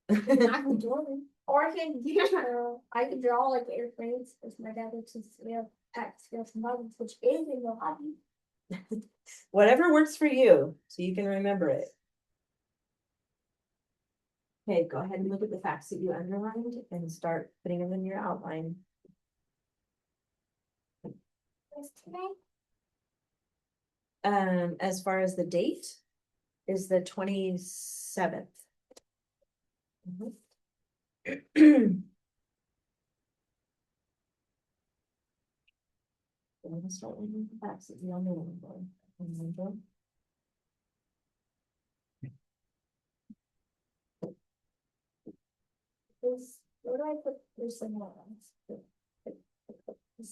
Michael Jordan. Or I could draw like airplanes because my dad lives in scale at scale mountains, which is in the hobby. Whatever works for you, so you can remember it. Okay, go ahead and look at the facts that you underlined and start putting them in your outline. What's today? As far as the date is the 27th. I'm gonna start with the facts that you all know. Remember? What do I put this in one?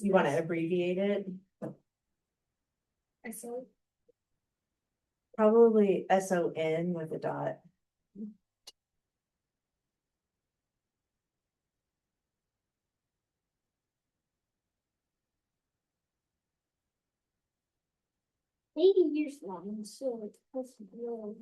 You want to abbreviate it? I said Probably SON with a dot. years long, so it's supposed to be old.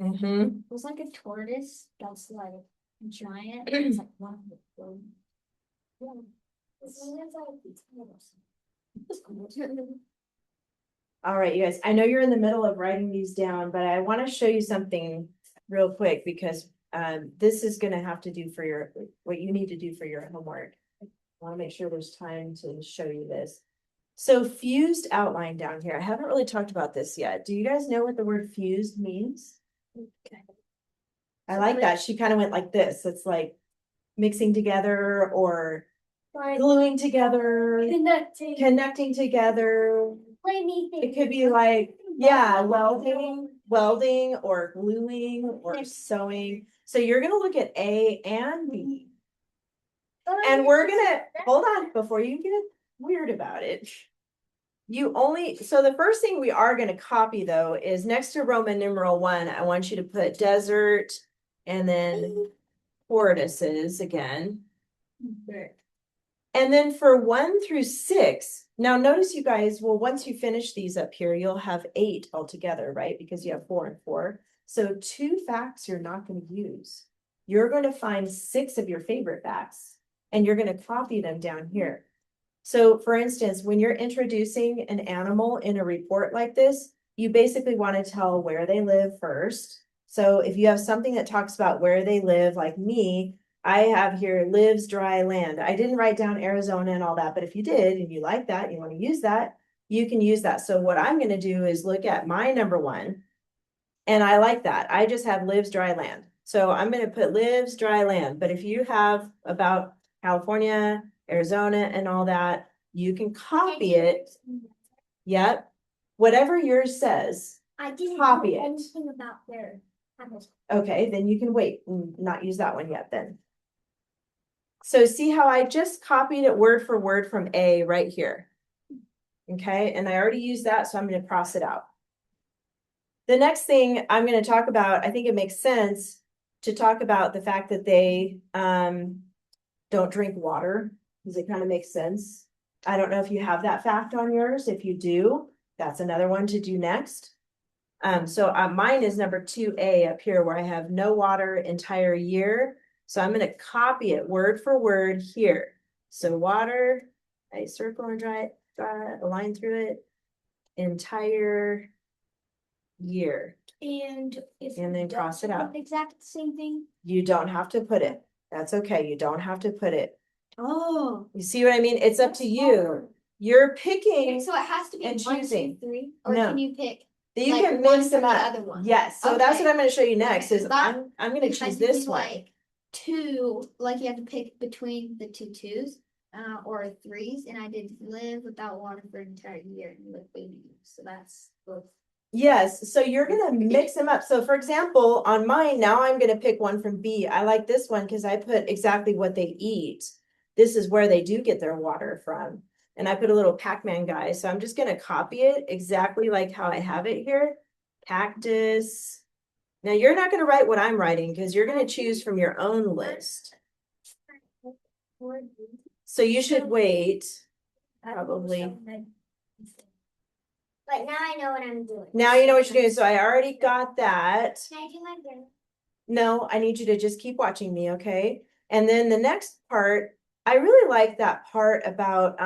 Mm-hmm. It was like a tortoise that's like giant. It's like one of the yeah. It's All right, you guys, I know you're in the middle of writing these down, but I want to show you something real quick because this is gonna have to do for your, what you need to do for your homework. I want to make sure there's time to show you this. So fused outline down here, I haven't really talked about this yet. Do you guys know what the word fused means? Okay. I like that. She kind of went like this. It's like mixing together or gluing together, connecting together. It could be like, yeah, welding or gluing or sewing. So you're gonna look at A and B. And we're gonna, hold on, before you get weird about it. So the first thing we are gonna copy though is next to Roman numeral 1, I want you to put desert and then tortoises again. And then for 1 through 6, now notice you guys, well, once you finish these up here, you'll have 8 altogether, right? Because you have 4 and 4. So 2 facts you're not going to use. You're going to find 6 of your favorite facts and you're going to copy them down here. So for instance, when you're introducing an animal in a report like this, you basically want to tell where they live first. So if you have something that talks about where they live, like me, I have here lives dry land. I didn't write down Arizona and all that, but if you did and you like that, you want to use that, you can use that. So what I'm going to do is look at my number 1 and I like that. I just have lives dry land. So I'm going to put lives dry land. But if you have about California, Arizona and all that, you can copy it. Yep. Whatever yours says, I didn't copy know it. anything about their animals. Okay, then you can wait and not use that one yet then. So see how I just copied it word for word from A right here. Okay, and I already used that, so I'm going to cross it out. The next thing I'm going to talk about, I think it makes sense to talk about the fact that they don't drink water, because it kind of makes sense. I don't know if you have that fact on yours. If you do, that's another one to do next. So mine is number 2A up here where I have no water entire year. So I'm going to copy it word for word here. So water, I circle and draw a line through it, entire year. And then cross it out. Exact same thing. You don't have to put it. That's okay. You don't have to put it. Oh. You see what I mean? It's up to you. You're picking. So it has to be and 1, choosing. 2, 3, or No. can you pick? You like can one mix them from the up. other one. Yes. So that's Okay. what I'm going to show you next. Okay, Is so that- I'm going to If I choose could this do, one. like 2, like you have to pick between the 2 twos, or 3s, and I did live without water for an entire year and live baby. So that's both. Yes, so you're gonna mix them up. So for example, on mine, now I'm gonna pick one from B. I like this one because I put exactly what they eat. This is where they do get their water from. And I put a little Pac-Man guy. So I'm just gonna copy it exactly like how I have it here. Cactus. Now you're not gonna write what I'm writing because you're gonna choose from your own list. So you should wait. Probably. But now I know what I'm doing. Now you know what you're doing. So I already got that. Can I do my turn? No, I need you to just keep watching me, okay? And then the next part, I really like that part about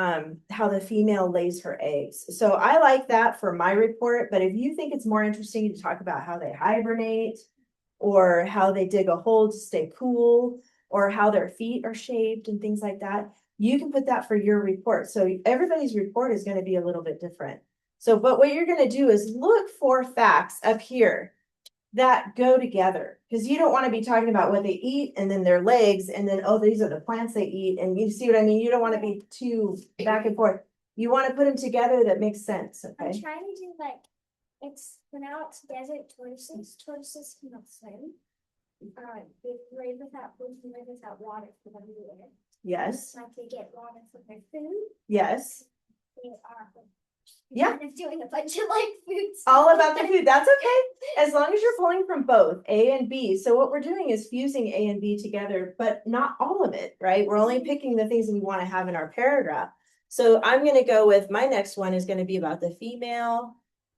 how the female lays her eggs. So I like that for my report, but if you think it's more interesting to talk about how they hibernate or how they dig a hole to stay cool or how their feet are shaped and things like that, you can put that for your report. So everybody's report is going to be a little bit different. So, but what you're going to do is look for facts up here that go together, because you don't want to be talking about what they eat and then their legs and then, oh, these are the plants they eat. And you see what I mean? You don't want to be too back and forth. You want to put them together that makes sense. I'm Okay. trying to do like, it's, for now it's desert tortoises. Tortoises cannot swim. They live without food, they live without water for them to live. Yes. Like they get water from their food. Yes. They are. Yeah. Kind of doing a bunch of like foods. All about the food. That's okay. As long as you're pulling from both A and B. So what we're doing is fusing A and B together, but not all of it, right? We're only picking the things that we want to have in our paragraph. So I'm going to go with my next one is going to be about the female,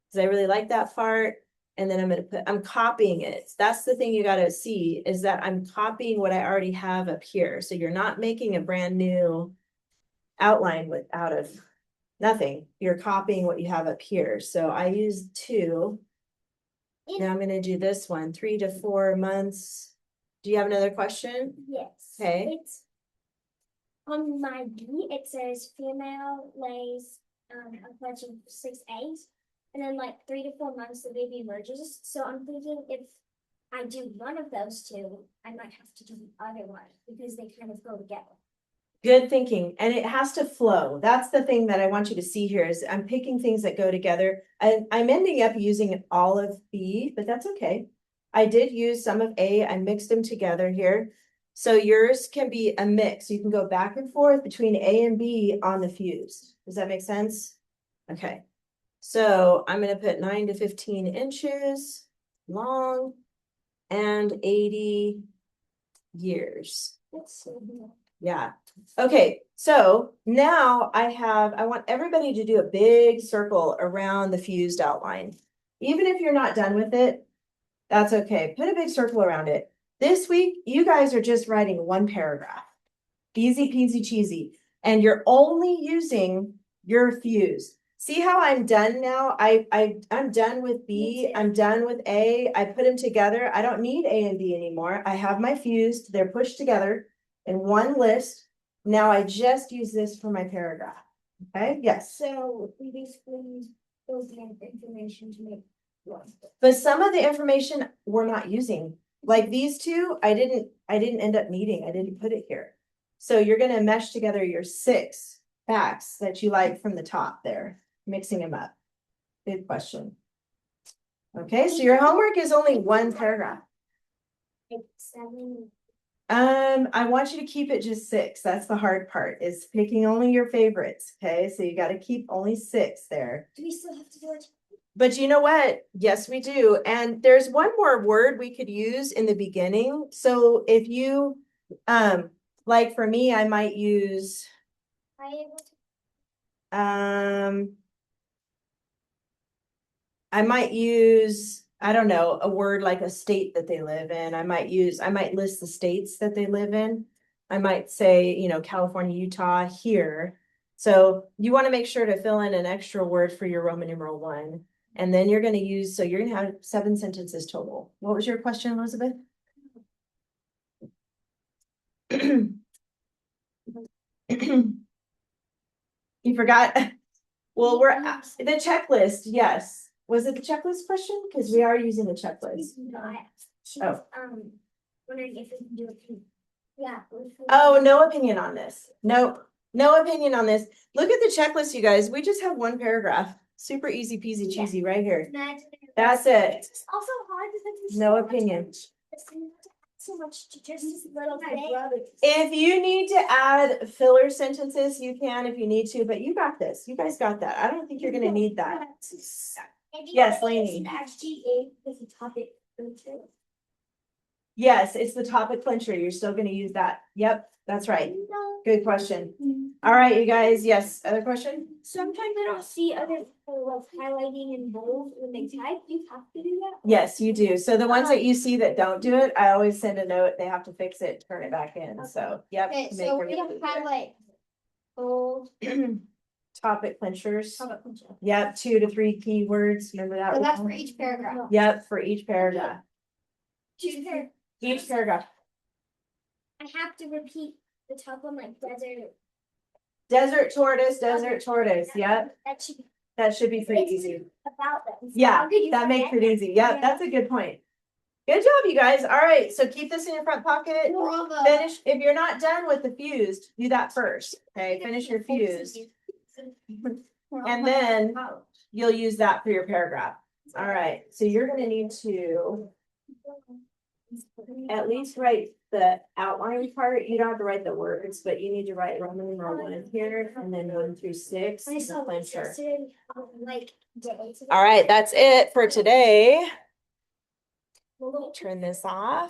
because I really like that part. And then I'm gonna put, I'm copying it. That's the thing you gotta see, is that I'm copying what I already have up here. So you're not making a brand new outline out of nothing. You're copying what you have up here. So I used 2. Now I'm gonna do this one, 3 to 4 months. Do you have another question? Yes. Okay. It's on my B, it says female lays a bunch of 6 eggs, and then like 3 to 4 months the baby emerges. So I'm thinking if I do one of those 2, I might have to do the other one because they kind of go together. Good thinking, and it has to flow. That's the thing that I want you to see here is I'm picking things that go together. I'm ending up using all of B, but that's okay. I did use some of A, I mixed them together here. So yours can be a mix. You can go back and forth between A and B on the fused. Does that make sense? Okay. So I'm gonna put 9 to 15 inches long and 80 years. Yeah. Okay, so now I want everybody to do a big circle around the fused outline. Even if you're not done with it, that's okay. Put a big circle around it. This week, you guys are just writing 1 paragraph. Easy peasy cheesy. And you're only using your fuse. See how I'm done now? I'm done with B, I'm done with A. I put them together. I don't need A and B anymore. I have my fused, they're pushed together in one list. Now I just use this for my paragraph. Okay, yes. So we basically use those information to make one. But some of the information we're not using, like these 2, I didn't end up needing, I didn't put it here. So you're gonna mesh together your 6 facts that you like from the top there, mixing them up. Good question. Okay, so your homework is only 1 paragraph. Like 7. I want you to keep it just 6. That's the hard part, is picking only your favorites. Okay, so you got to keep only 6 there. Do we still have to do it? But you know what? Yes, we do. And there's one more word we could use in the beginning. So if you, like for me, I might use, I don't know, a word like a state that they live in. I might list the states that they live in. I might say, you know, California, Utah, here. So you want to make sure to fill in an extra word for your Roman numeral 1. And then you're going to use, so you're going to have 7 sentences total. What was your question, Elizabeth? You forgot? Well, we're at the checklist, yes. Was it the checklist question? Because we are using the checklist. Oh. Wondering if we can do it. Yeah. Oh, no opinion on this. Nope. No opinion on this. Look at the checklist, you guys. We just have 1 paragraph. Super easy peasy cheesy right here. That's it. It's also hard because No opinion. So much to just this little thing. If you need to add filler sentences, you can if you need to, but you got this. You guys got that. I don't think you're gonna need that. Yes, Lainey. Yes, it's the topic clincher. You're still gonna use that. Yep, that's right. Good question. All right, you guys. Yes, other question? Sometimes I don't see other people like highlighting in bold when they type. You have to do that. Yes, you do. So the ones that you see that don't do it, I always send a note. They have to fix it, turn it back in. So, yep. Okay, make so your- we're gonna highlight bold. Topic clinchers. Topic clincher. Yep, 2 to 3 keywords. Remember that? So that's for each paragraph. Yep, for each paragraph. Each paragraph. I have to repeat the top one like desert. Desert tortoise, desert tortoise. Yep, That should be that should be pretty It's- easy. about them. So Yeah, how could you that makes forget it easy. Yep, Yeah. that's a good point. Good job, you guys. All right, so keep this in your front pocket. Bravo. Finish, if you're not done with the fused, do that first. Okay, finish your fused. And then you'll use that for your paragraph. All right, so you're gonna need to at least write the outline part. You don't have to write the words, but you need to write Roman numeral 1 here and then 1 through 6. I saw the this clincher. yesterday, like days ago. All right, that's it for today. Turn this off.